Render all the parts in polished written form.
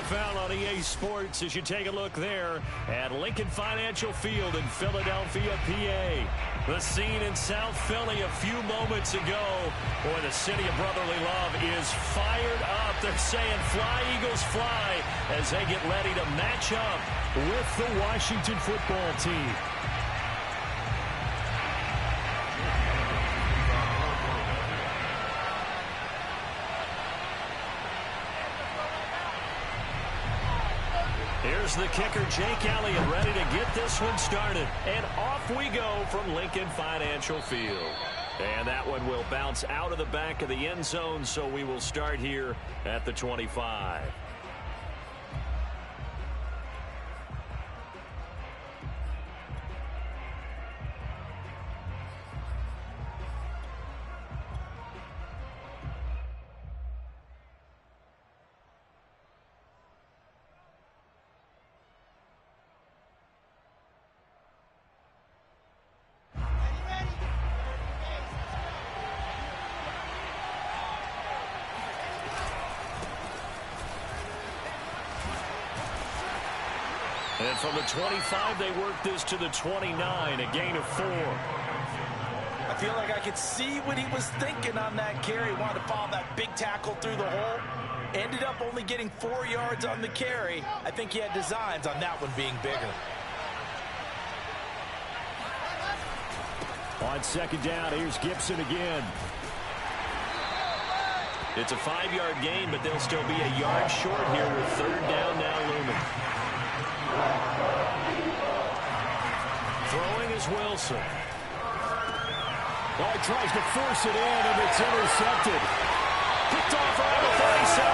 NFL on EA Sports as you take a look there at Lincoln Financial Field in Philadelphia, PA. The scene in South Philly a few moments ago. Boy, the city of brotherly love is fired up. They're saying fly, Eagles, fly as they get ready to match up with the Washington football team. Here's the kicker, Jake Elliott, ready to get this one started. And off we go from Lincoln Financial Field. And that one will bounce out of the back of the end zone, so we will start here at the 25. And from the 25, they work this to the 29, a gain of 4. I feel like I could see what he was thinking on that carry. Wanted to follow that big tackle through the hole. Ended up only getting 4 yards on the carry. I think he had designs on that one being bigger. On second down, here's Gibson again. It's a 5-yard gain, but they'll still be a yard short here with third down now looming. Throwing is Wilson. Oh, he tries to force it in, and it's intercepted. Picked off around the 37.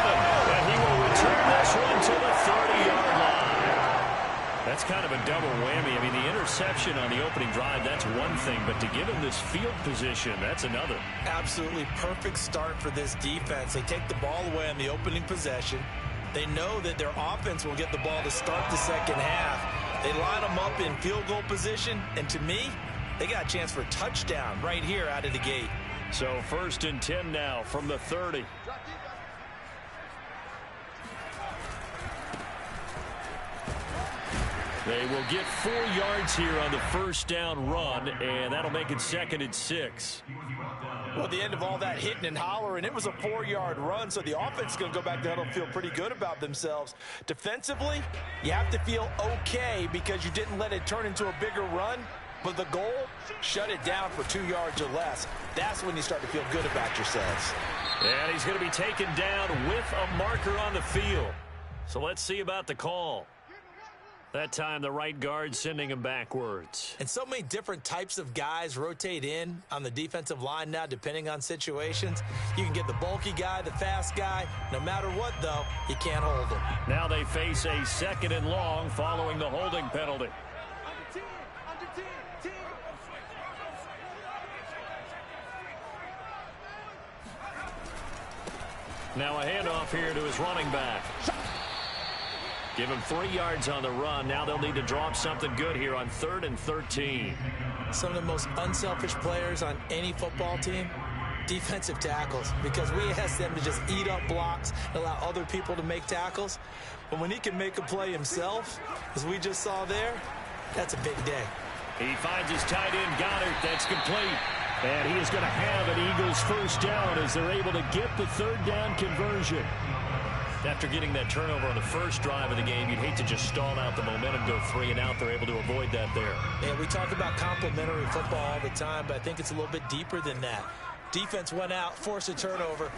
And he will return this one to the 30-yard line. That's kind of a double whammy. I mean, the interception on the opening drive, that's one thing. But to give him this field position, that's another. Absolutely perfect start for this defense. They take the ball away on the opening possession. They know that their offense will get the ball to start the second half. They line them up in field goal position, and to me, they got a chance for a touchdown right here out of the gate. So 1st and 10 now from the 30. They will get 4 yards here on the first down run, and that'll make it 2nd and 6. Well, at the end of all that hitting and hollering, it was a 4-yard run, so the offense is going to go back there and feel pretty good about themselves. Defensively, you have to feel okay because you didn't let it turn into a bigger run, but the goal, shut it down for 2 yards or less. That's when you start to feel good about yourselves. And he's going to be taken down with a marker on the field. So let's see about the call. That time, the right guard sending him backwards. And so many different types of guys rotate in on the defensive line now, depending on situations. You can get the bulky guy, the fast guy. No matter what, though, you can't hold him. Now they face a 2nd and long following the holding penalty. Now a handoff here to his running back. Give him 3 yards on the run. Now they'll need to drop something good here on 3rd and 13. Some of the most unselfish players on any football team, defensive tackles, because we ask them to just eat up blocks and allow other people to make tackles. But when he can make a play himself, as we just saw there, that's a big day. He finds his tight end, Goddard. That's complete. And he is going to have an Eagles first down as they're able to get the 3rd down conversion. After getting that turnover on the first drive of the game, you'd hate to just stall out the momentum, go 3 and out. They're able to avoid that there. Yeah, we talk about complementary football all the time, but I think it's a little bit deeper than that. Defense went out, forced a turnover,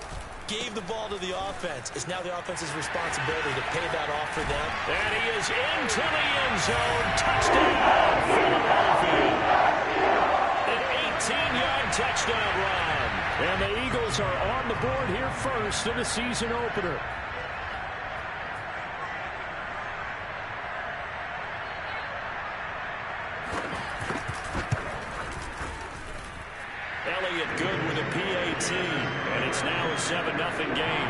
gave the ball to the offense. It's now the offense's responsibility to pay that off for them. And he is into the end zone. Touchdown, Philadelphia. An 18-yard touchdown run. And the Eagles are on the board here first in the season opener. Elliott good with a PAT, and it's now a 7-0 game.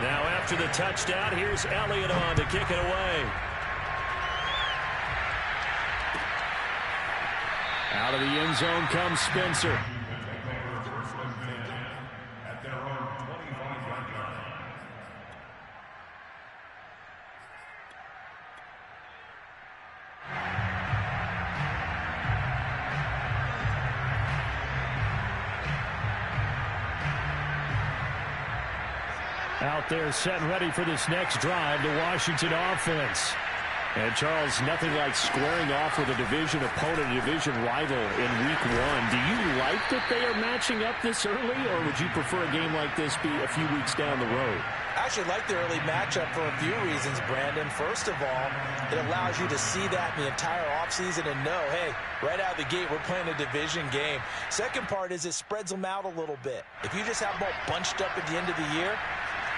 Now after the touchdown, here's Elliott on to kick it away. Out of the end zone comes Spencer. out there setting ready for this next drive, the Washington offense. And, Charles, nothing like squaring off with a division opponent, a division rival in Week 1. Do you like that they are matching up this early, or would you prefer a game like this be a few weeks down the road? I actually like the early matchup for a few reasons, Brandon. First of all, it allows you to see that in the entire offseason and know, hey, right out of the gate, we're playing a division game. Second part is it spreads them out a little bit. If you just have them all bunched up at the end of the year,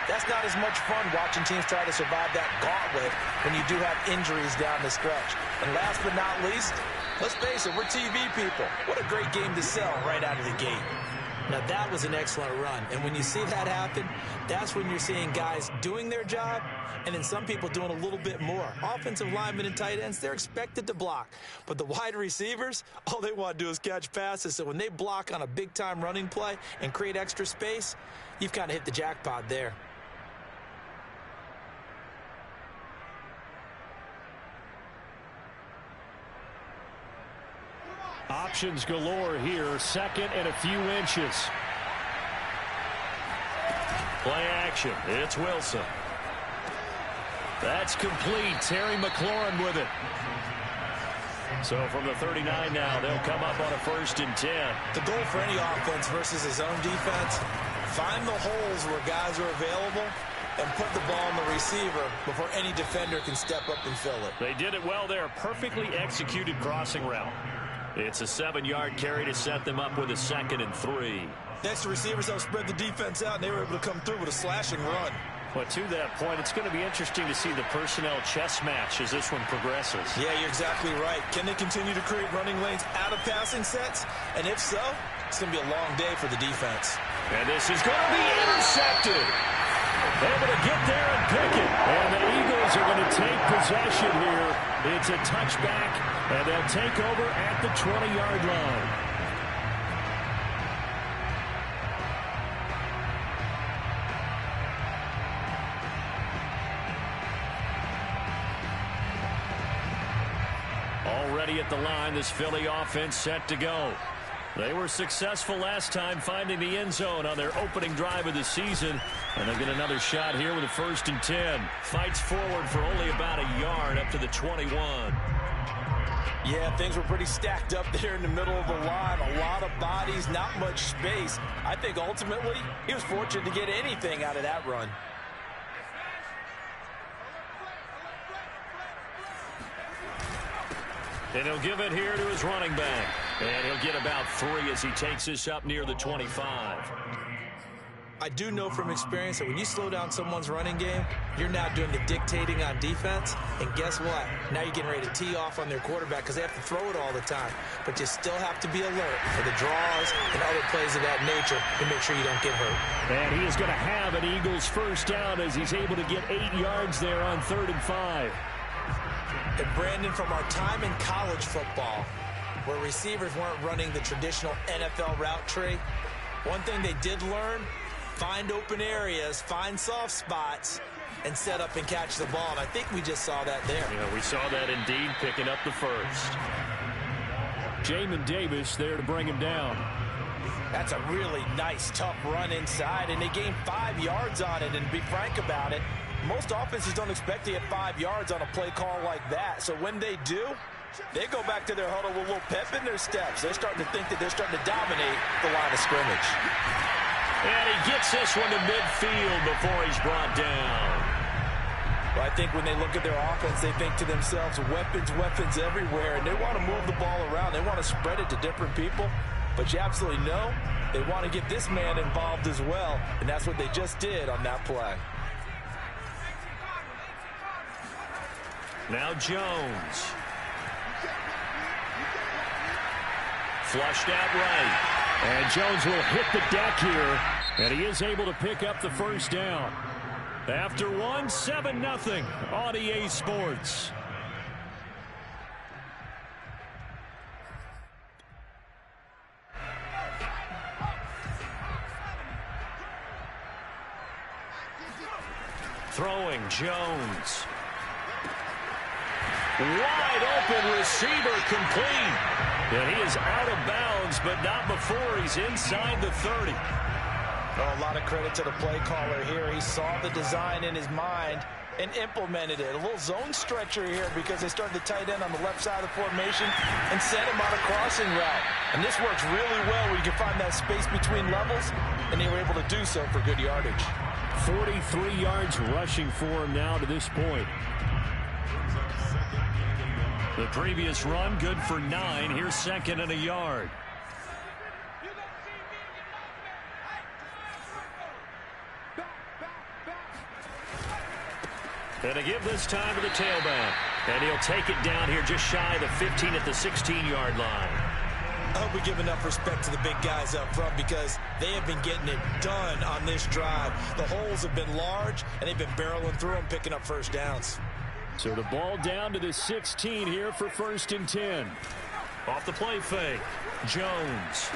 that's not as much fun watching teams try to survive that gauntlet when you do have injuries down the stretch. And last but not least, let's face it, we're TV people. What a great game to sell right out of the gate. Now, that was an excellent run. And when you see that happen, that's when you're seeing guys doing their job and then some people doing a little bit more. Offensive linemen and tight ends, they're expected to block. But the wide receivers, all they want to do is catch passes. So when they block on a big-time running play and create extra space, you've kind of hit the jackpot there. Options galore here, second and a few inches. Play action, it's Wilson. That's complete, Terry McLaurin with it. So from the 39 now, they'll come up on a 1st and 10. The goal for any offense versus his own defense, find the holes where guys are available and put the ball on the receiver before any defender can step up and fill it. They did it well there, perfectly executed crossing route. It's a 7-yard carry to set them up with a 2nd and 3. Next, the receivers helped spread the defense out, and they were able to come through with a slashing run. But to that point, it's going to be interesting to see the personnel chess match as this one progresses. Yeah, you're exactly right. Can they continue to create running lanes out of passing sets? And if so, it's going to be a long day for the defense. And this is going to be intercepted. Able to get there and pick it. And the Eagles are going to take possession here. It's a touchback, and they'll take over at the 20-yard line. Already at the line, this Philly offense set to go. They were successful last time finding the end zone on their opening drive of the season. And they'll get another shot here with a 1st and 10. Fights forward for only about a yard up to the 21. Yeah, things were pretty stacked up there in the middle of the line. A lot of bodies, not much space. I think ultimately he was fortunate to get anything out of that run. And he'll give it here to his running back. And he'll get about 3 as he takes this up near the 25. I do know from experience that when you slow down someone's running game, you're now doing the dictating on defense. And guess what? Now you're getting ready to tee off on their quarterback because they have to throw it all the time. But you still have to be alert for the draws and other plays of that nature to make sure you don't get hurt. And he is going to have an Eagles 1st down as he's able to get 8 yards there on 3rd and 5. And Brandon, from our time in college football, where receivers weren't running the traditional NFL route tree, one thing they did learn, find open areas, find soft spots, and set up and catch the ball. And I think we just saw that there. Yeah, we saw that indeed, picking up the 1st. Jamin Davis there to bring him down. That's a really nice, tough run inside, and they gained 5 yards on it. And to be frank about it, most offenses don't expect to get 5 yards on a play call like that. So when they do, they go back to their huddle with a little pep in their steps. They're starting to think that they're starting to dominate the line of scrimmage. And he gets this one to midfield before he's brought down. Well, I think when they look at their offense, they think to themselves, weapons, weapons everywhere. And they want to move the ball around. They want to spread it to different people. But you absolutely know they want to get this man involved as well. And that's what they just did on that play. Now Jones. Flushed out right. And Jones will hit the deck here. And he is able to pick up the 1st down. After 7-0 on EA Sports. Throwing Jones. Wide open receiver complete. And he is out of bounds, but not before he's inside the 30. Oh, a lot of credit to the play caller here. He saw the design in his mind and implemented it. A little zone stretcher here because they started the tight end on the left side of the formation and sent him on a crossing route. And this works really well where you can find that space between levels, and they were able to do so for good yardage. 43 yards rushing for him now to this point. The previous run, good for 9. Here's 2nd and a yard. And to give this time to the tailback. And he'll take it down here just shy of the 15 at the 16-yard line. I hope we give enough respect to the big guys up front because they have been getting it done on this drive. The holes have been large, and they've been barreling through them, picking up first downs. So the ball down to the 16 here for 1st and 10. Off the play fake. Jones.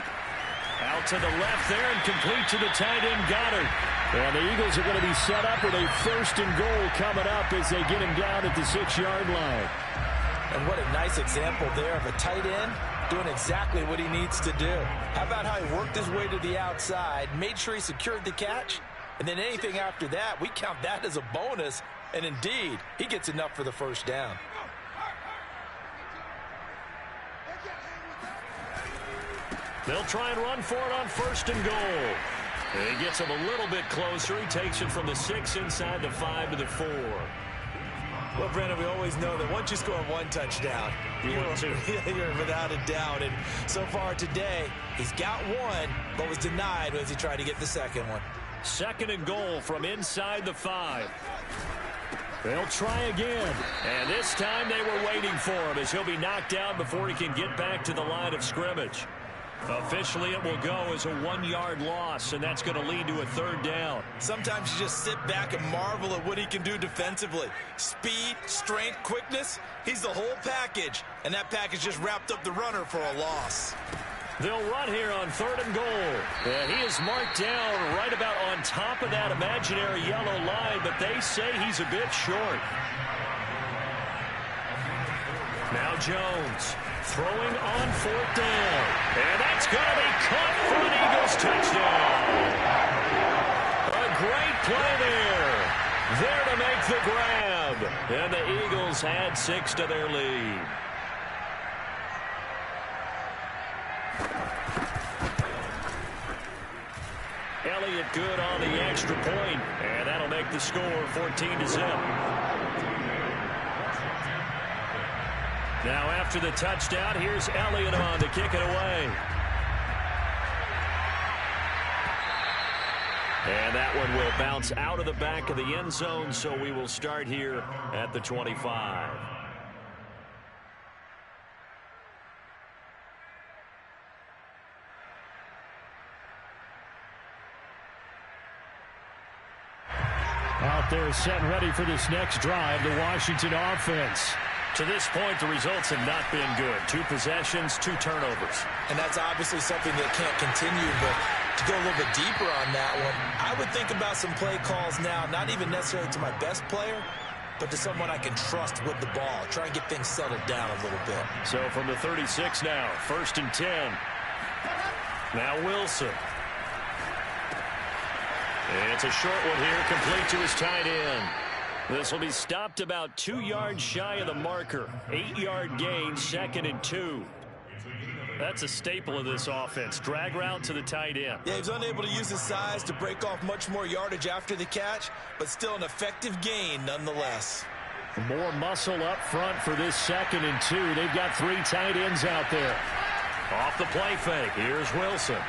Out to the left there and complete to the tight end Goddard. And the Eagles are going to be set up with a 1st and goal coming up as they get him down at the 6-yard line. And what a nice example there of a tight end doing exactly what he needs to do. How about how he worked his way to the outside, made sure he secured the catch, and then anything after that, we count that as a bonus. And indeed, he gets enough for the first down. They'll try and run for it on 1st and goal. And he gets him a little bit closer. He takes it from the 6 inside the 5 to the 4. Well, Brandon, we always know that once you score 1 touchdown, you're without a doubt. And so far today, he's got 1, but was denied as he tried to get the 2nd one. 2nd and goal from inside the 5. They'll try again. And this time they were waiting for him as he'll be knocked down before he can get back to the line of scrimmage. Officially, it will go as a 1-yard loss, and that's going to lead to a 3rd down. Sometimes you just sit back and marvel at what he can do defensively. Speed, strength, quickness, he's the whole package. And that package just wrapped up the runner for a loss. They'll run here on 3rd and goal. He is marked down right about on top of that imaginary yellow line, but they say he's a bit short. Now Jones throwing on 4th down. And that's going to be caught for an Eagles touchdown. A great play there. There to make the grab. And the Eagles add 6 to their lead. Elliott good on the extra point, and that'll make the score 14-0. Now after the touchdown, here's Elliott on to kick it away. And that one will bounce out of the back of the end zone, so we will start here at the 25. Out there set and ready for this next drive, the Washington offense. To this point, the results have not been good. 2 possessions, 2 turnovers. And that's obviously something that can't continue, but to go a little bit deeper on that one, I would think about some play calls now, not even necessarily to my best player, but to someone I can trust with the ball. Try and get things settled down a little bit. So from the 36 now, 1st and 10. Now Wilson. It's a short one here, complete to his tight end. This will be stopped about 2 yards shy of the marker. 8-yard gain, 2nd and 2. That's a staple of this offense. Drag route to the tight end. Yeah, he was unable to use his size to break off much more yardage after the catch, but still an effective gain nonetheless. More muscle up front for this 2nd and 2. They've got 3 tight ends out there. Off the play fake, here's Wilson.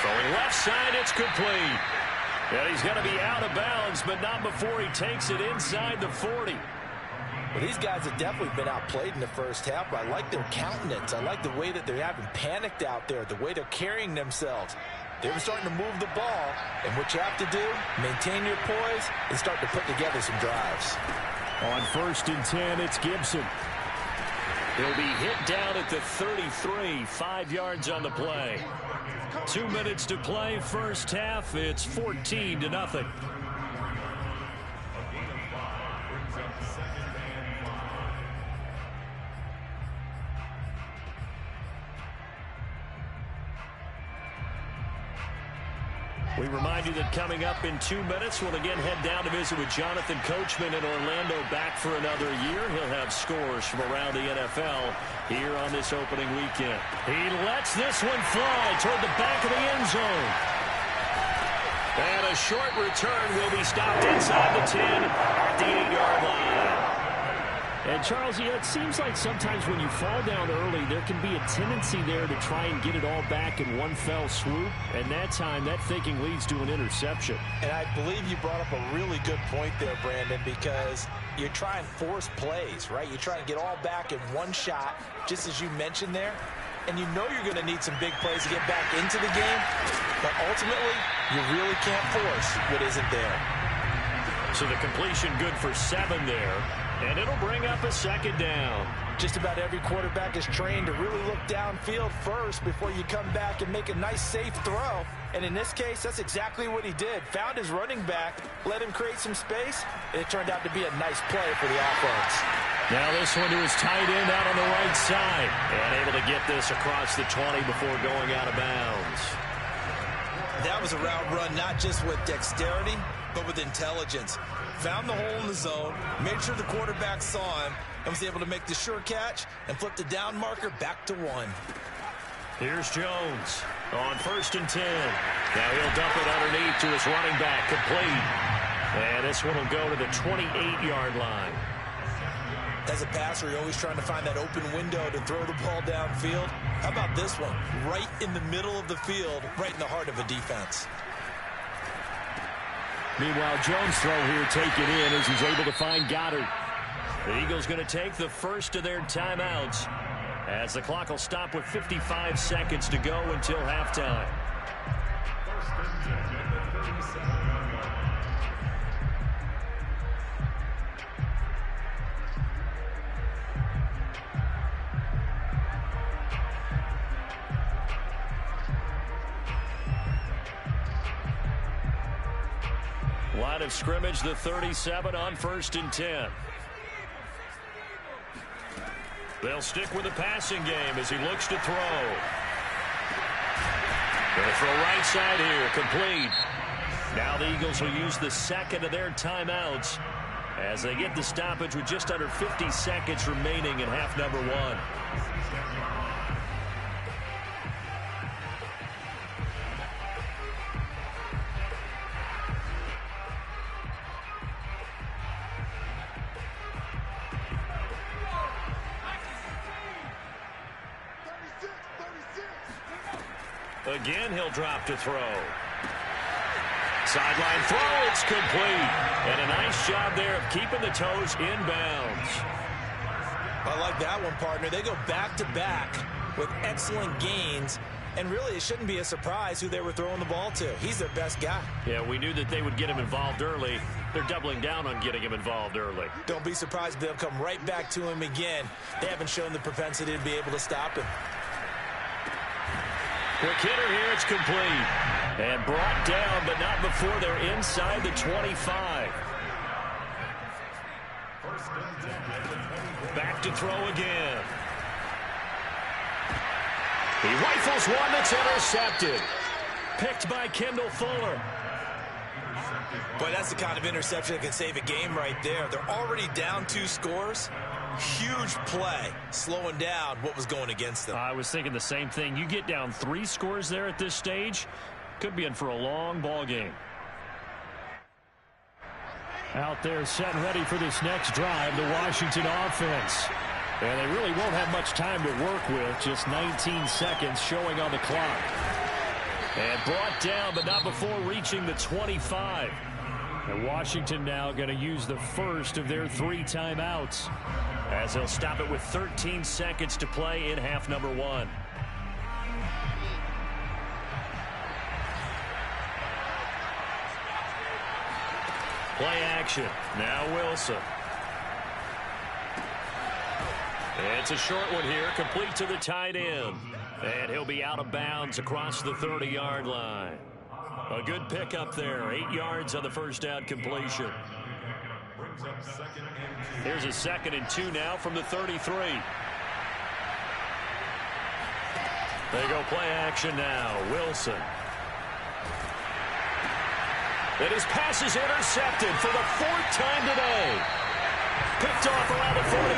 Throwing left side, it's complete. And he's going to be out of bounds, but not before he takes it inside the 40. Well, these guys have definitely been outplayed in the first half, but I like their countenance. I like the way that they're having panicked out there, the way they're carrying themselves. They were starting to move the ball, and what you have to do, maintain your poise and start to put together some drives. On 1st and 10, it's Gibson. He'll be hit down at the 33, 5 yards on the play. 2 minutes to play, first half. It's 14-0. We remind you that coming up in 2 minutes, we'll again head down to visit with Jonathan Coachman in Orlando, back for another year. He'll have scores from around the NFL here on this opening weekend. He lets this one fly toward the back of the end zone. And a short return will be stopped inside the 10 at the 8-yard line. And, Charles, it seems like sometimes when you fall down early, there can be a tendency there to try and get it all back in one fell swoop. And that time, that thinking leads to an interception. And I believe you brought up a really good point there, Brandon, because you're trying to force plays, right? You're trying to get all back in one shot, just as you mentioned there. And you know you're going to need some big plays to get back into the game. But ultimately, you really can't force what isn't there. So the completion good for 7 there. And it'll bring up a second down. Just about every quarterback is trained to really look downfield first before you come back and make a nice, safe throw. And in this case, that's exactly what he did. Found his running back, let him create some space, and it turned out to be a nice play for the offense. Now this one to his tight end out on the right side. And able to get this across the 20 before going out of bounds. That was a route run not just with dexterity, but with intelligence. Found the hole in the zone, made sure the quarterback saw him, and was able to make the sure catch and flip the down marker back to 1. Here's Jones on 1st and 10. Now he'll dump it underneath to his running back, complete. And this one will go to the 28-yard line. As a passer, you're always trying to find that open window to throw the ball downfield. How about this one? Right in the middle of the field, right in the heart of a defense. Meanwhile, Jones' throw here taken in as he's able to find Goddard. The Eagles going to take the first of their timeouts as the clock will stop with 55 seconds to go until halftime. Line of scrimmage, the 37 on 1st and 10. They'll stick with the passing game as he looks to throw. Going to throw right side here, complete. Now the Eagles will use the second of their timeouts as they get the stoppage with just under 50 seconds remaining in half number 1. Again, he'll drop to throw. Sideline throw, it's complete. And a nice job there of keeping the toes inbounds. I like that one, partner. They go back-to-back with excellent gains. And really, it shouldn't be a surprise who they were throwing the ball to. He's their best guy. Yeah, we knew that they would get him involved early. They're doubling down on getting him involved early. Don't be surprised they'll come right back to him again. They haven't shown the propensity to be able to stop him. Quick hitter here, it's complete. And brought down, but not before they're inside the 25. Back to throw again. He rifles one that's intercepted. Picked by Kendall Fuller. Boy, that's the kind of interception that can save a game right there. They're already down 2 scores. Huge play, slowing down what was going against them. I was thinking the same thing. You get down 3 scores there at this stage, could be in for a long ball game. Out there set and ready for this next drive, the Washington offense. And they really won't have much time to work with, just 19 seconds showing on the clock. And brought down, but not before reaching the 25. And Washington now going to use the first of their 3 timeouts, as they'll stop it with 13 seconds to play in half number 1. Play action. Now Wilson. It's a short one here, complete to the tight end. And he'll be out of bounds across the 30-yard line. A good pickup there, 8 yards on the first down completion. Here's a 2nd and 2 now from the 33. They go play action now. Wilson. And his pass is intercepted for the 4th time today. Picked off around the 41.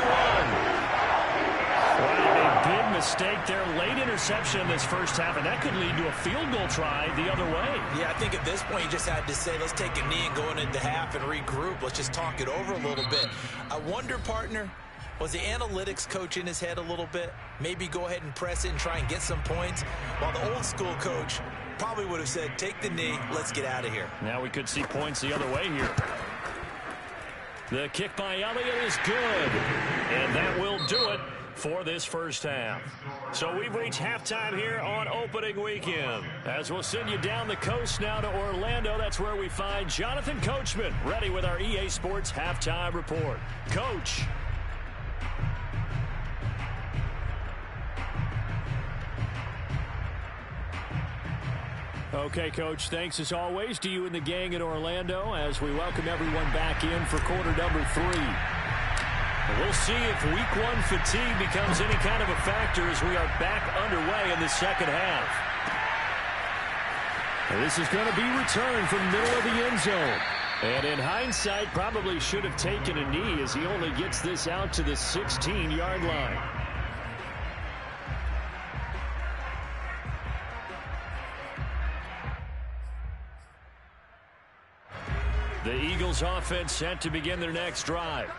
Wow, a big mistake there. Late interception in this first half, and that could lead to a field goal try the other way. Yeah, I think at this point you just had to say, let's take a knee and go into half and regroup. Let's just talk it over a little bit. I wonder, partner, was the analytics coach in his head a little bit? Maybe go ahead and press it and try and get some points, while the old school coach probably would have said, take the knee, let's get out of here. Now we could see points the other way here. The kick by Elliott is good, and that will do it for this first half. So we've reached halftime here on opening weekend. As we'll send you down the coast now to Orlando, that's where we find Jonathan Coachman ready with our EA Sports halftime report. Coach. Okay, Coach, thanks as always to you and the gang in Orlando as we welcome everyone back in for quarter number 3. We'll see if week 1 fatigue becomes any kind of a factor as we are back underway in the second half. And this is going to be returned from the middle of the end zone. And in hindsight, probably should have taken a knee as he only gets this out to the 16-yard line. The Eagles offense set to begin their next drive.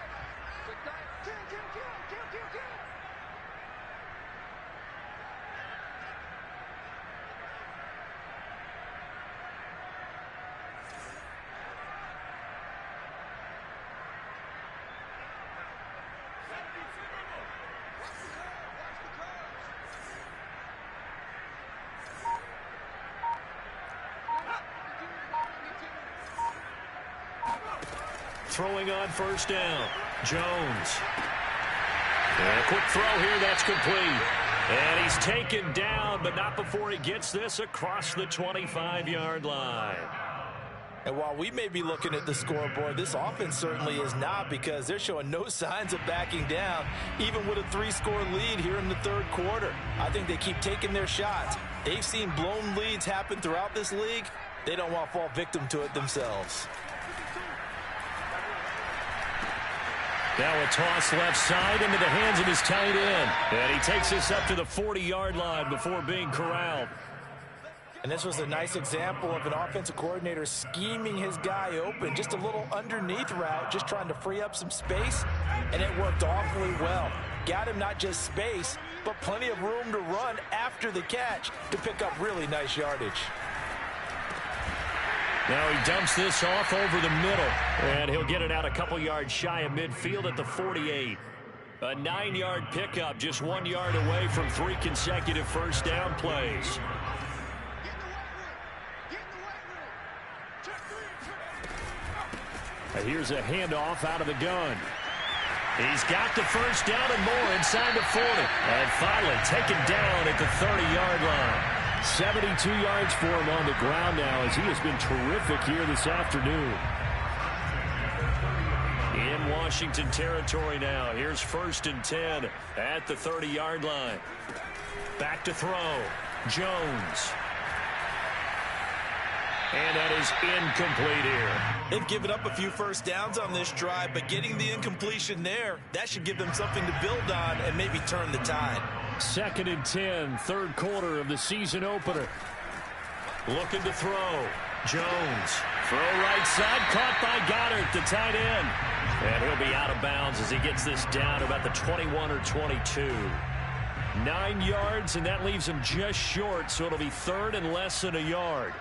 Throwing on first down. Jones. And a quick throw here, that's complete. And he's taken down, but not before he gets this across the 25-yard line. And while we may be looking at the scoreboard, this offense certainly is not, because they're showing no signs of backing down, even with a 3-score lead here in the third quarter. I think they keep taking their shots. They've seen blown leads happen throughout this league. They don't want to fall victim to it themselves. Now a toss left side into the hands of his tight end. And he takes this up to the 40-yard line before being corralled. And this was a nice example of an offensive coordinator scheming his guy open. Just a little underneath route, just trying to free up some space. And it worked awfully well. Got him not just space, but plenty of room to run after the catch to pick up really nice yardage. Now he dumps this off over the middle, and he'll get it out a couple yards shy of midfield at the 48. A 9-yard pickup, just 1 yard away from 3 consecutive first down plays. Here's a handoff out of the gun. He's got the first down and more inside the 40. And finally taken down at the 30-yard line. 72 yards for him on the ground now as he has been terrific here this afternoon. In Washington territory now. Here's 1st and 10 at the 30-yard line. Back to throw. Jones. And that is incomplete here. They've given up a few first downs on this drive, but getting the incompletion there, that should give them something to build on and maybe turn the tide. 2nd and 10, third quarter of the season opener. Looking to throw. Jones. Throw right side, caught by Goddard, the tight end. And he'll be out of bounds as he gets this down to about the 21 or 22. 9 yards, and that leaves him just short, so it'll be 3rd and less than a yard.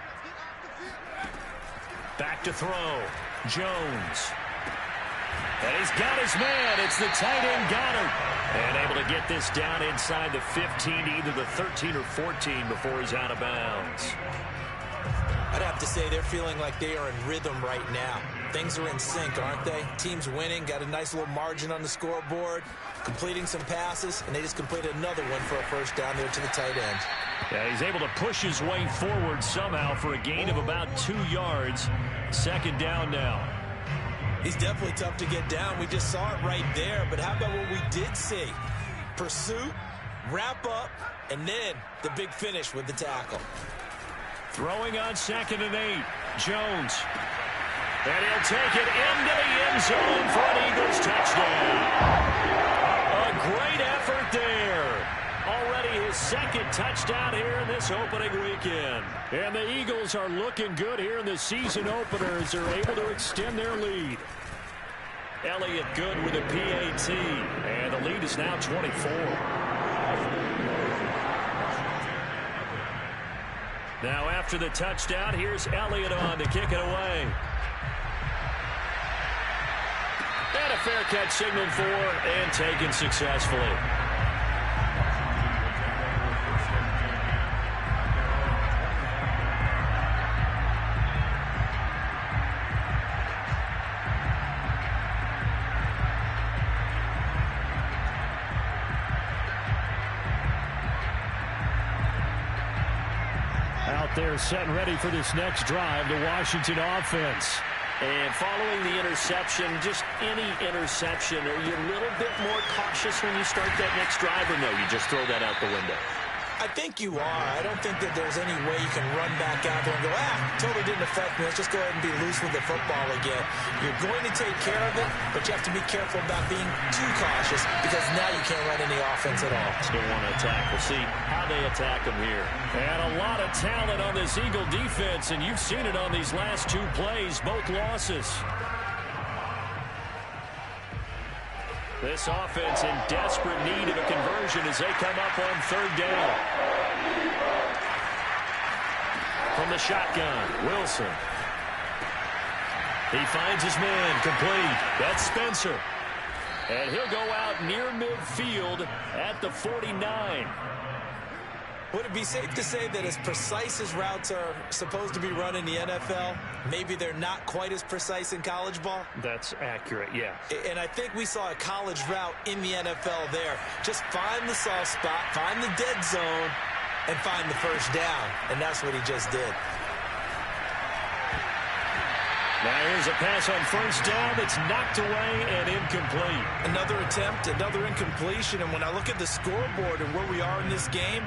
Back to throw. Jones. And he's got his man. It's the tight end Goddard. And able to get this down inside the 15 to either the 13 or 14 before he's out of bounds. I'd have to say they're feeling like they are in rhythm right now. Things are in sync, aren't they? Team's winning, got a nice little margin on the scoreboard, completing some passes, and they just completed another one for a first down there to the tight end. Yeah, he's able to push his way forward somehow for a gain of about 2 yards. 2nd down now. He's definitely tough to get down. We just saw it right there, but how about what we did see? Pursuit, wrap up, and then the big finish with the tackle. Throwing on 2nd and 8. Jones. And he'll take it into the end zone for an Eagles touchdown. A great effort there. Already his second touchdown here in this opening weekend. And the Eagles are looking good here in the season opener as they're able to extend their lead. Elliott good with a PAT. And the lead is now 24. Now after the touchdown, here's Elliott on to kick it away. And a fair catch signaled for and taken successfully. Out there setting ready for this next drive, the Washington offense. And following the interception, just any interception, are you a little bit more cautious when you start that next drive, or no, you just throw that out the window? I think you are. I don't think that there's any way you can run back out there and go, totally didn't affect me. Let's just go ahead and be loose with the football again. You're going to take care of it, but you have to be careful about being too cautious because now you can't run any offense at all. Still want to attack. We'll see how they attack them here. And a lot of talent on this Eagle defense, and you've seen it on these last two plays, both losses. This offense in desperate need of a conversion as they come up on third down. From the shotgun, Wilson. He finds his man, complete. That's Spencer. And he'll go out near midfield at the 49. Would it be safe to say that as precise as routes are supposed to be run in the NFL, maybe they're not quite as precise in college ball? That's accurate, yeah. And I think we saw a college route in the NFL there. Just find the soft spot, find the dead zone, and find the first down. And that's what he just did. Now here's a pass on first down that's knocked away and incomplete. Another attempt, another incompletion. And when I look at the scoreboard and where we are in this game,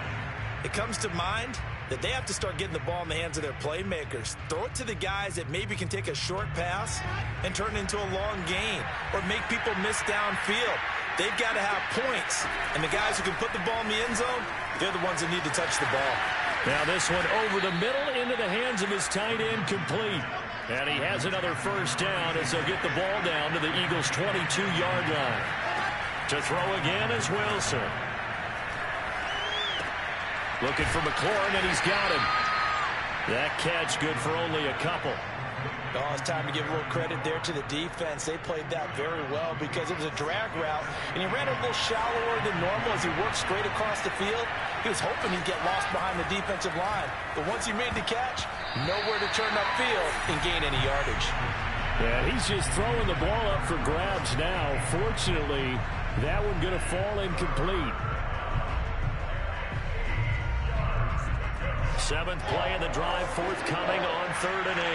it comes to mind that they have to start getting the ball in the hands of their playmakers. Throw it to the guys that maybe can take a short pass and turn it into a long gain or make people miss downfield. They've got to have points. And the guys who can put the ball in the end zone, they're the ones that need to touch the ball. Now this one over the middle into the hands of his tight end, complete. And he has another first down as they'll get the ball down to the Eagles' 22-yard line. To throw again is Wilson. Looking for McLaurin, and he's got him. That catch good for only a couple. Oh, it's time to give a little credit there to the defense. They played that very well because it was a drag route, and he ran a little shallower than normal as he worked straight across the field. He was hoping he'd get lost behind the defensive line. But once he made the catch, nowhere to turn upfield and gain any yardage. Yeah, he's just throwing the ball up for grabs now. Fortunately, that one going to fall incomplete. Seventh play of the drive forthcoming on 3rd and 8.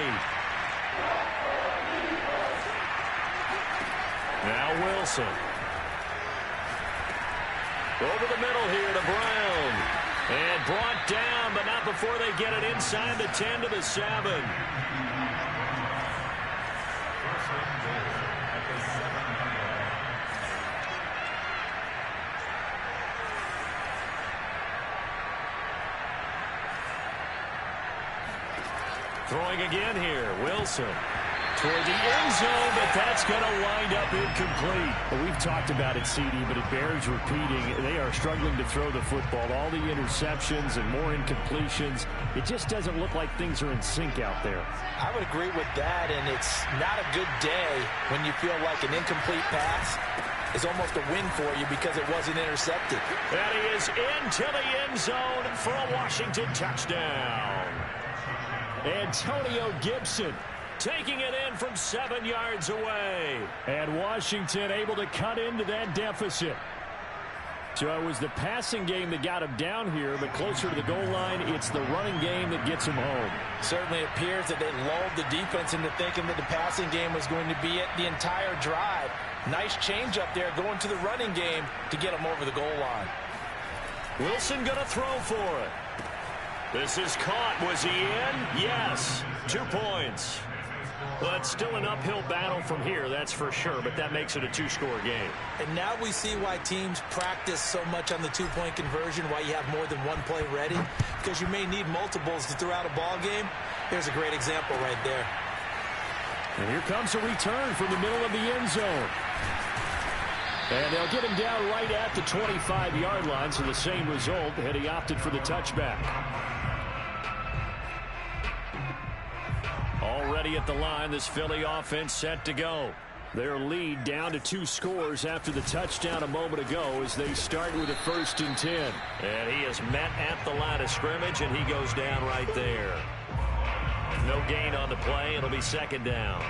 Now Wilson. Over the middle here to Brown. And brought down, but not before they get it inside the 10 to the 7. Throwing again here, Wilson. Toward the end zone, but that's going to wind up incomplete. Well, we've talked about it, CD, but it bears repeating. They are struggling to throw the football. All the interceptions and more incompletions. It just doesn't look like things are in sync out there. I would agree with that, and it's not a good day when you feel like an incomplete pass is almost a win for you because it wasn't intercepted. And he is into the end zone for a Washington touchdown. Antonio Gibson taking it in from 7 yards away. And Washington able to cut into that deficit. So it was the passing game that got him down here, but closer to the goal line, it's the running game that gets him home. Certainly appears that they lulled the defense into thinking that the passing game was going to be it the entire drive. Nice change up there going to the running game to get him over the goal line. Wilson going to throw for it. This is caught. Was he in? Yes. 2 points. Well, it's still an uphill battle from here, that's for sure, but that makes it a two-score game. And now we see why teams practice so much on the two-point conversion, why you have more than one play ready, because you may need multiples to throw out a ball game. Here's a great example right there. And here comes a return from the middle of the end zone. And they'll get him down right at the 25-yard line, so the same result, and he opted for the touchback. Already at the line, this Philly offense set to go. Their lead down to 2 scores after the touchdown a moment ago as they start with a 1st and 10. And he is met at the line of scrimmage, and he goes down right there. No gain on the play. It'll be 2nd down.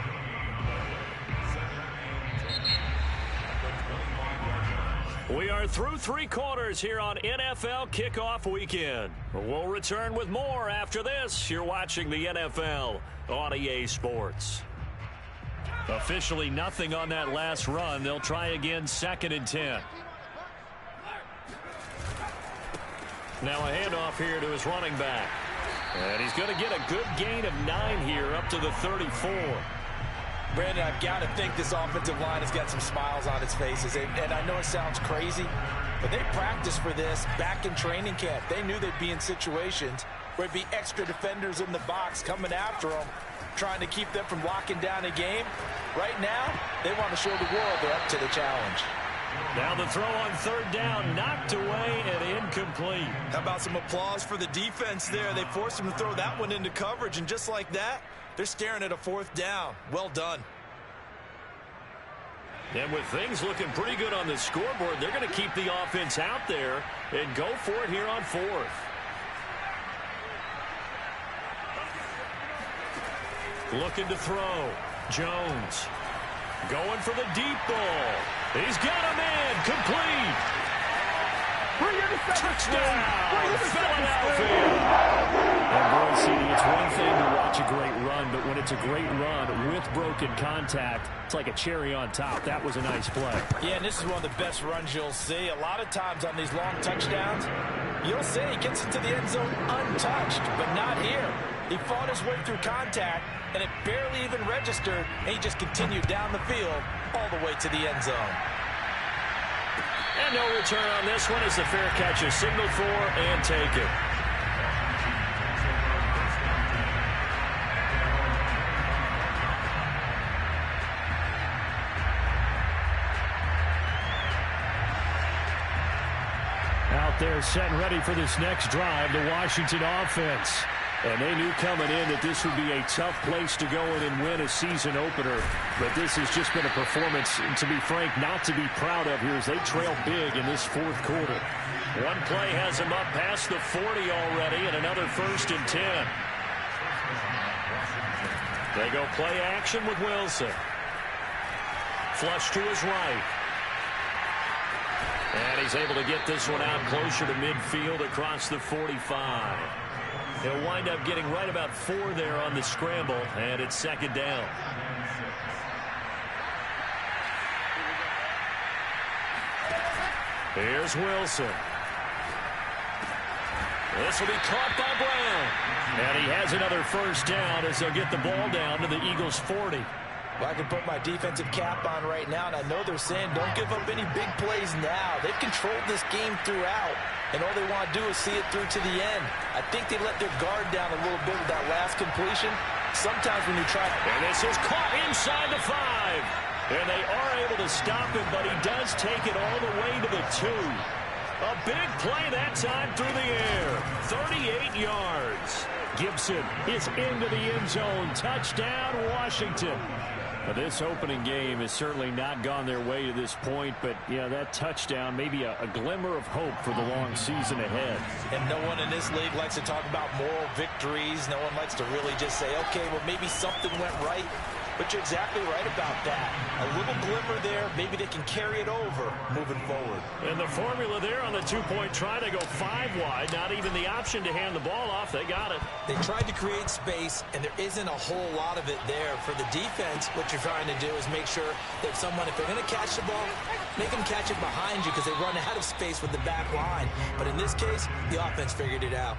We are through 3 quarters here on NFL Kickoff Weekend. We'll return with more after this. You're watching the NFL on EA Sports. Officially nothing on that last run. They'll try again, 2nd and 10. Now a handoff here to his running back. And he's going to get a good gain of 9 here up to the 34. Brandon, I've got to think this offensive line has got some smiles on its faces. And I know it sounds crazy, but they practiced for this back in training camp. They knew they'd be in situations where it'd be extra defenders in the box coming after them, trying to keep them from locking down a game. Right now, they want to show the world they're up to the challenge. Now the throw on 3rd down, knocked away and incomplete. How about some applause for the defense there? They forced him to throw that one into coverage, and just like that, they're staring at a 4th down. Well done. And with things looking pretty good on the scoreboard, they're going to keep the offense out there and go for it here on 4th. Looking to throw. Jones going for the deep ball. He's got a man. Complete. Touchdown, Philadelphia. And boy, CD, it's one thing to watch a great run, but when it's a great run with broken contact, it's like a cherry on top. That was a nice play. Yeah, and this is one of the best runs you'll see. A lot of times on these long touchdowns, you'll see he gets into the end zone untouched, but not here. He fought his way through contact, and it barely even registered, and he just continued down the field all the way to the end zone. And no return on this one as the fair catch is signaled for and taken. Out there set and ready for this next drive, the Washington offense. And they knew coming in that this would be a tough place to go in and win a season opener. But this has just been a performance, to be frank, not to be proud of here as they trail big in this 4th quarter. One play has them up past the 40 already and another 1st and 10. They go play action with Wilson. Flush to his right. And he's able to get this one out closer to midfield across the 45. He'll wind up getting right about 4 there on the scramble, and it's 2nd down. Here's Wilson. This will be caught by Brown. And he has another 1st down as they'll get the ball down to the Eagles' 40. Well, I can put my defensive cap on right now, and I know they're saying don't give up any big plays now. They've controlled this game throughout, and all they want to do is see it through to the end. I think they let their guard down a little bit with that last completion. Sometimes when you try... And this is caught inside the 5. And they are able to stop him, but he does take it all the way to the 2. A big play that time through the air. 38 yards. Gibson is into the end zone. Touchdown, Washington. Now, this opening game has certainly not gone their way to this point, but, yeah, that touchdown, maybe a glimmer of hope for the long season ahead. And no one in this league likes to talk about moral victories. No one likes to really just say, okay, well, maybe something went right. But you're exactly right about that. A little glimmer there. Maybe they can carry it over moving forward. And the formula there on the 2-point try, they go 5 wide. Not even the option to hand the ball off. They got it. They tried to create space, and there isn't a whole lot of it there. For the defense, what you're trying to do is make sure that someone, if they're going to catch the ball, make them catch it behind you because they run out of space with the back line. But in this case, the offense figured it out.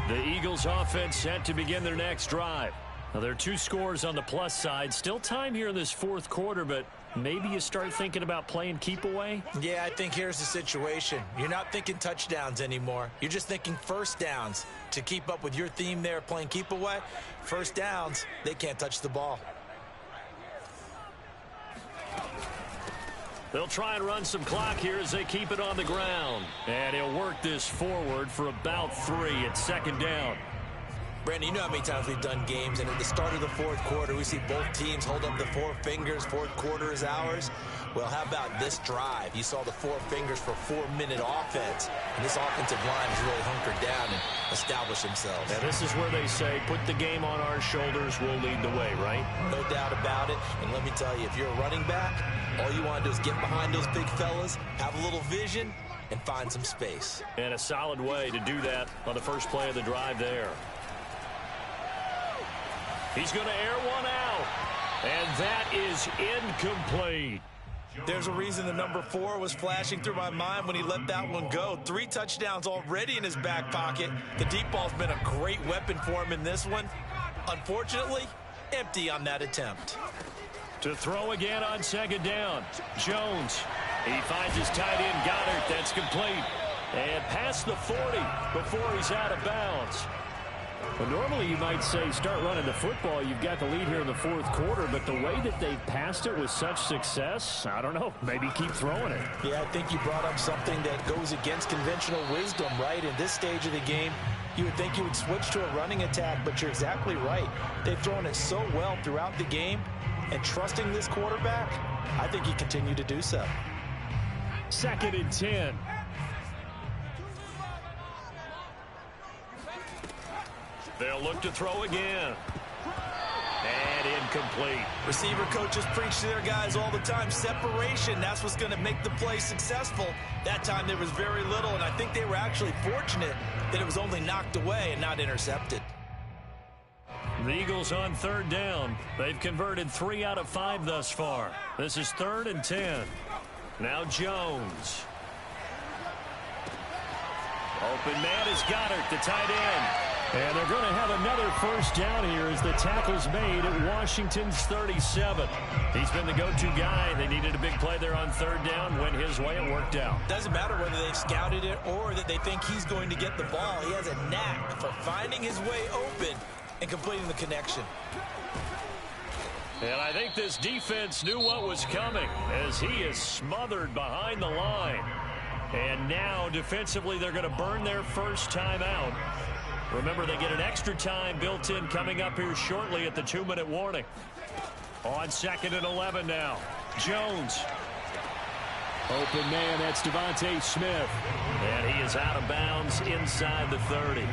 The Eagles offense set to begin their next drive. Now, there are 2 scores on the plus side. Still time here in this fourth quarter, but maybe you start thinking about playing keep away? Yeah, I think here's the situation. You're not thinking touchdowns anymore. You're just thinking first downs. To keep up with your theme there, playing keep away, first downs, they can't touch the ball. They'll try and run some clock here as they keep it on the ground. And he'll work this forward for about 3 at second down. Brandon, you know how many times we've done games, and at the start of the fourth quarter, we see both teams hold up the 4 fingers, fourth quarter is ours. Well, how about this drive? You saw the 4 fingers for 4-minute offense, and this offensive line has really hunkered down and established themselves. Now, this is where they say, put the game on our shoulders, we'll lead the way, right? No doubt about it, and let me tell you, if you're a running back, all you want to do is get behind those big fellas, have a little vision, and find some space. And a solid way to do that on the first play of the drive there. He's going to air one out, and that is incomplete. There's a reason the number 4 was flashing through my mind when he let that one go. 3 touchdowns already in his back pocket. The deep ball's been a great weapon for him in this one. Unfortunately, empty on that attempt. To throw again on second down, Jones. He finds his tight end, Goddard. That's complete. And past the 40 before he's out of bounds. Well, normally you might say start running the football. You've got the lead here in the fourth quarter, but the way that they've passed it with such success, I don't know, maybe keep throwing it. Yeah, I think you brought up something that goes against conventional wisdom, right? In this stage of the game, you would think you would switch to a running attack, but you're exactly right. They've thrown it so well throughout the game, and trusting this quarterback, I think he continued to do so. 2nd and 10. They'll look to throw again. And incomplete. Receiver coaches preach to their guys all the time. Separation, that's what's going to make the play successful. That time there was very little, and I think they were actually fortunate that it was only knocked away and not intercepted. The Eagles on 3rd down. They've converted 3 out of 5 thus far. This is 3rd and 10. Now Jones. Open man is Goddard, the tight end. And they're going to have another first down here as the tackle's made at Washington's 37. He's been the go-to guy. They needed a big play there on 3rd down. Went his way, it worked out. Doesn't matter whether they've scouted it or that they think he's going to get the ball. He has a knack for finding his way open and completing the connection. And I think this defense knew what was coming as he is smothered behind the line. And now defensively they're going to burn their first timeout. Remember, they get an extra time built in coming up here shortly at the 2-minute warning. On 2nd and 11 now. Jones. Open man, that's Devontae Smith. And he is out of bounds inside the 30.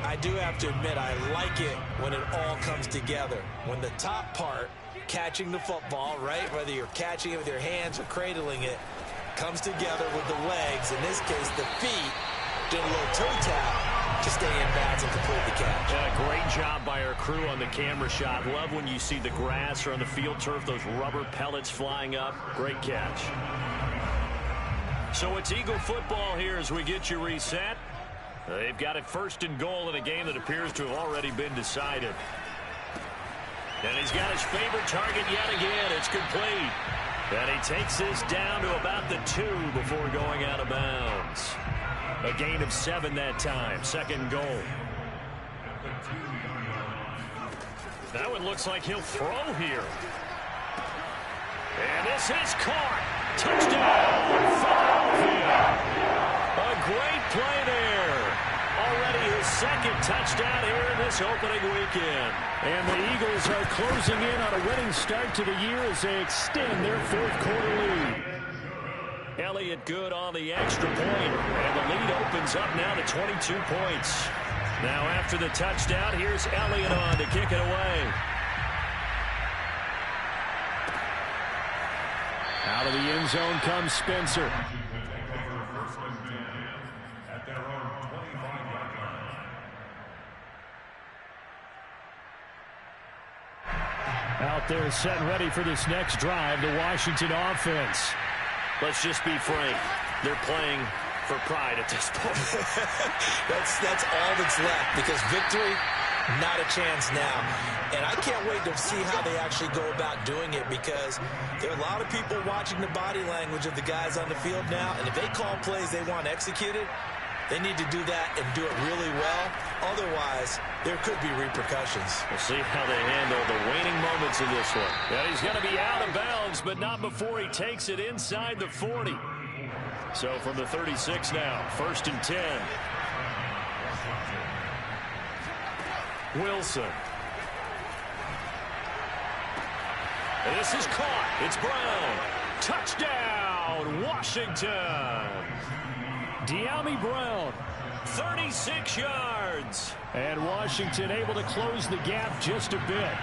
I do have to admit, I like it when it all comes together. When the top part, catching the football, right, whether you're catching it with your hands or cradling it, comes together with the legs, in this case the feet, doing a little toe tap to stay in bounds and complete the catch. Yeah, great job by our crew on the camera shot. Love when you see the grass or on the field turf, those rubber pellets flying up. Great catch. So it's Eagle football here as we get you reset. They've got it 1st and goal in a game that appears to have already been decided. And he's got his favorite target yet again. It's complete. And he takes this down to about the 2 before going out of bounds. A gain of 7 that time. 2nd goal. That one looks like he'll throw here. And this is caught. Touchdown, Philadelphia. A great play there. Already his 2nd touchdown here in this opening weekend. And the Eagles are closing in on a winning start to the year as they extend their 4th quarter lead. Elliott good on the extra point, and the lead opens up now to 22 points. Now after the touchdown, here's Elliott on to kick it away. Out of the end zone comes Spencer. Out there set and ready for this next drive, the Washington offense. Let's just be frank. They're playing for pride at this point. that's all that's left, because victory, not a chance now. And I can't wait to see how they actually go about doing it, because there are a lot of people watching the body language of the guys on the field now, and if they call plays they want executed, they need to do that and do it really well. Otherwise, there could be repercussions. We'll see how they handle the waning moments of this one. And he's going to be out of bounds, but not before he takes it inside the 40. So from the 36 now, 1st and 10. Wilson. And this is caught. It's Brown. Touchdown, Washington. De'Ami Brown, 36 yards. And Washington able to close the gap just a bit.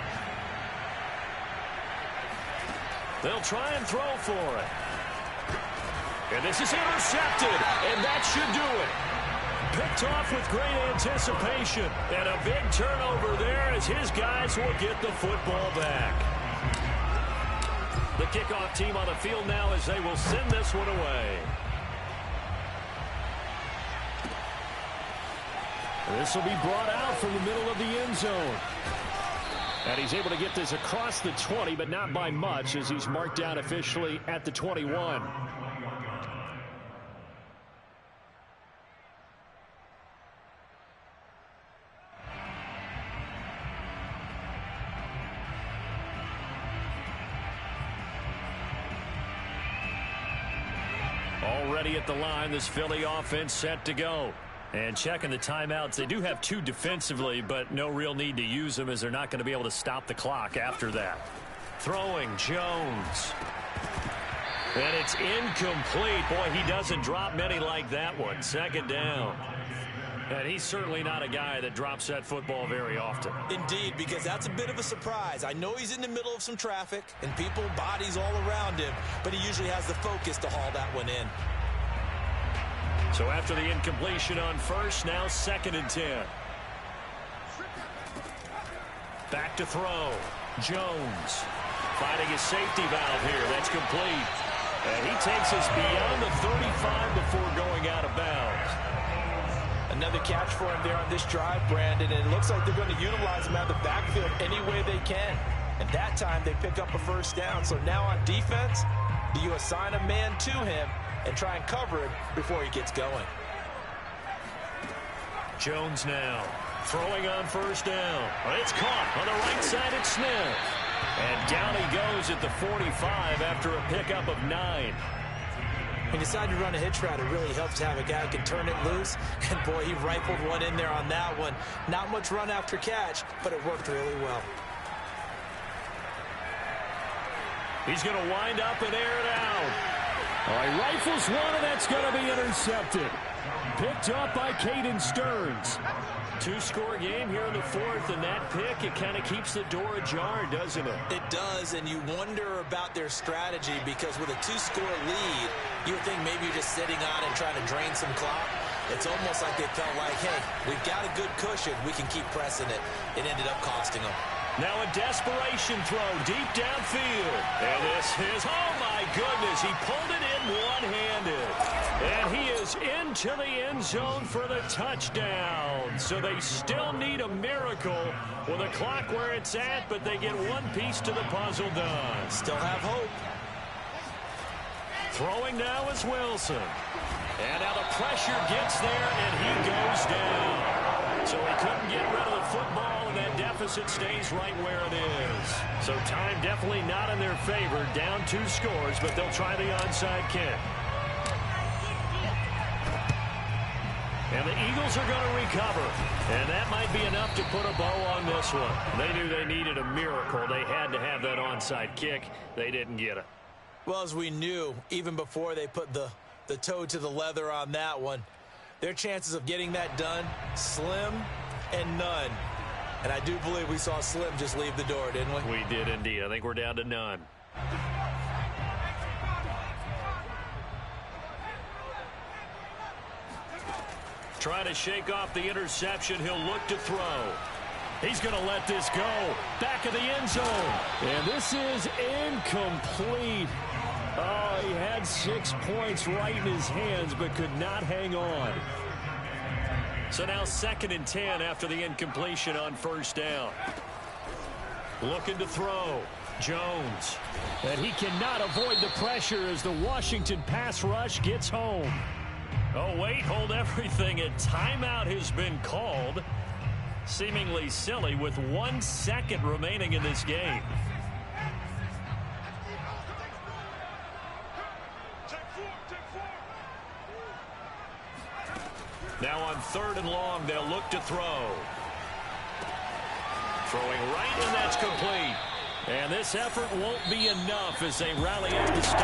They'll try and throw for it. And this is intercepted, and that should do it. Picked off with great anticipation. And a big turnover there as his guys will get the football back. The kickoff team on the field now as they will send this one away. This will be brought out from the middle of the end zone. And he's able to get this across the 20, but not by much, as he's marked down officially at the 21. Already at the line, this Philly offense set to go. And checking the timeouts, they do have 2 defensively, but no real need to use them as they're not going to be able to stop the clock after that. Throwing, Jones. And it's incomplete. Boy, he doesn't drop many like that one. 2nd down. And he's certainly not a guy that drops that football very often. Indeed, because that's a bit of a surprise. I know he's in the middle of some traffic and people, bodies all around him, but he usually has the focus to haul that one in. So after the incompletion on 1st, now 2nd and 10. Back to throw. Jones finding his safety valve here. That's complete. And he takes us beyond the 35 before going out of bounds. Another catch for him there on this drive, Brandon, and it looks like they're going to utilize him out of the backfield any way they can. And that time they pick up a 1st down. So now on defense, do you assign a man to him and try and cover him before he gets going? Jones now throwing on 1st down. It's caught on the right side at Smith. And down he goes at the 45 after a pickup of 9. He decided to run a hitch route. It really helps to have a guy who can turn it loose. And, boy, he rifled one in there on that one. Not much run after catch, but it worked really well. He's going to wind up and air it out. All right, rifles one, and that's going to be intercepted. Picked up by Caden Stearns. 2-score game here in the 4th, and that pick, it kind of keeps the door ajar, doesn't it? It does, and you wonder about their strategy, because with a 2-score lead, you would think maybe you're just sitting on and trying to drain some clock. It's almost like they felt like, hey, we've got a good cushion. We can keep pressing it. It ended up costing them. Now a desperation throw deep downfield. And this is, oh my goodness, he pulled it in one-handed. And he is into the end zone for the touchdown. So they still need a miracle with a clock where it's at, but they get one piece to the puzzle done. Still have hope. Throwing now is Wilson. And now the pressure gets there, and he goes down. So he couldn't get rid of the football, and that deficit stays right where it is. So time definitely not in their favor. Down 2 scores, but they'll try the onside kick. And the Eagles are going to recover. And that might be enough to put a bow on this one. They knew they needed a miracle. They had to have that onside kick. They didn't get it. Well, as we knew, even before they put the toe to the leather on that one, their chances of getting that done, slim and none. And I do believe we saw Slim just leave the door, didn't we? We did indeed. I think we're down to none. Trying to shake off the interception. He'll look to throw. He's going to let this go. Back of the end zone. And this is incomplete. Oh, he had 6 points right in his hands, but could not hang on. So now 2nd and 10 after the incompletion on 1st down. Looking to throw. Jones. And he cannot avoid the pressure as the Washington pass rush gets home. Oh, wait, hold everything. A timeout has been called. Seemingly silly with 1 second remaining in this game. Now on 3rd and long, they'll look to throw. Throwing right, and that's complete. And this effort won't be enough as they rally up the